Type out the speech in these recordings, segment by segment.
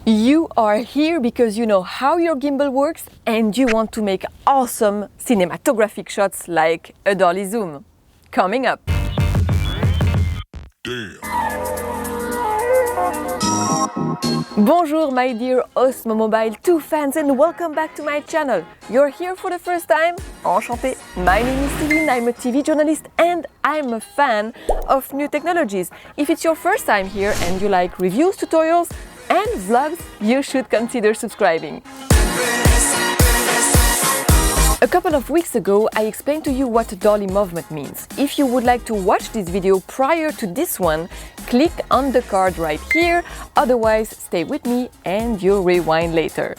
You are here because you know how your gimbal works and you want to make awesome cinematographic shots like a Dolly Zoom. Coming up. Bonjour my dear Osmo Mobile 2 fans and welcome back to my channel. You're here for the first time? Enchanté. My name is Celine, I'm a TV journalist and I'm a fan of new technologies. If it's your first time here and you like reviews, tutorials and vlogs, you should consider subscribing. A couple of weeks ago, I explained to you what dolly movement means. If you would like to watch this video prior to this one, click on the card right here, otherwise stay with me and you'll rewind later.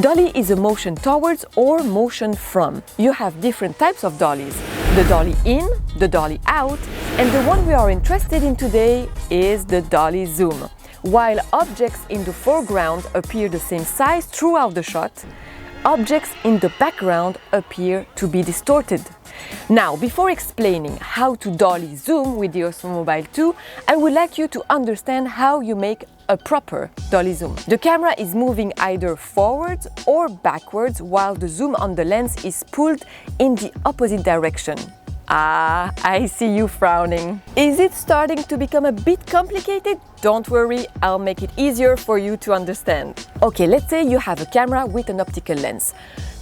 Dolly is a motion towards or motion from. You have different types of dollies. The dolly in, the dolly out, and the one we are interested in today is the Dolly Zoom. While objects in the foreground appear the same size throughout the shot, objects in the background appear to be distorted. Now, before explaining how to dolly zoom with the Osmo Mobile 2, I would like you to understand how you make a proper dolly zoom. The camera is moving either forwards or backwards while the zoom on the lens is pulled in the opposite direction. Ah, I see you frowning. Is it starting to become a bit complicated? Don't worry, I'll make it easier for you to understand. Okay, let's say you have a camera with an optical lens,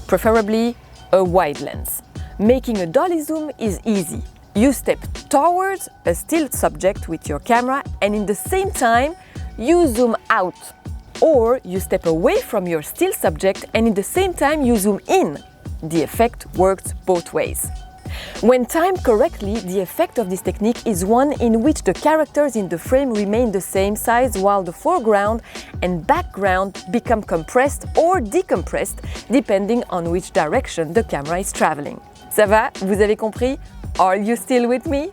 preferably a wide lens. Making a dolly zoom is easy. You step towards a still subject with your camera and in the same time you zoom out. Or you step away from your still subject and in the same time you zoom in. The effect works both ways. When timed correctly, the effect of this technique is one in which the characters in the frame remain the same size while the foreground and background become compressed or decompressed depending on which direction the camera is traveling. Ça va? Vous avez compris? Are you still with me?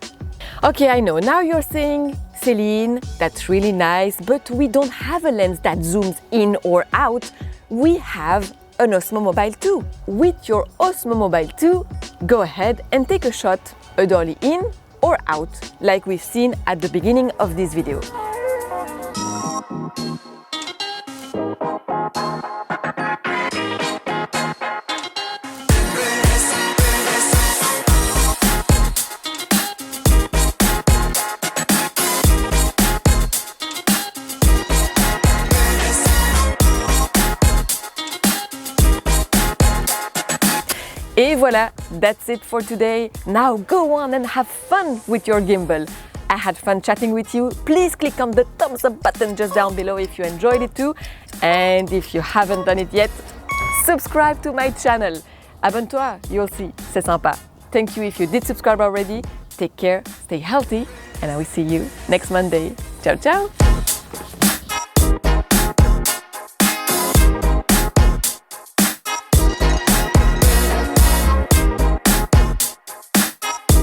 Okay, I know, now you're saying, Céline, that's really nice, but we don't have a lens that zooms in or out. We have an Osmo Mobile 2. With your Osmo Mobile 2, go ahead and take a shot, a dolly in or out, like we've seen at the beginning of this video. Et voilà, that's it for today. Now go on and have fun with your gimbal. I had fun chatting with you. Please click on the thumbs up button just down below if you enjoyed it too. And if you haven't done it yet, subscribe to my channel. Abonne-toi, you'll see, c'est sympa. Thank you if you did subscribe already. Take care, stay healthy, and I will see you next Monday. Ciao, ciao!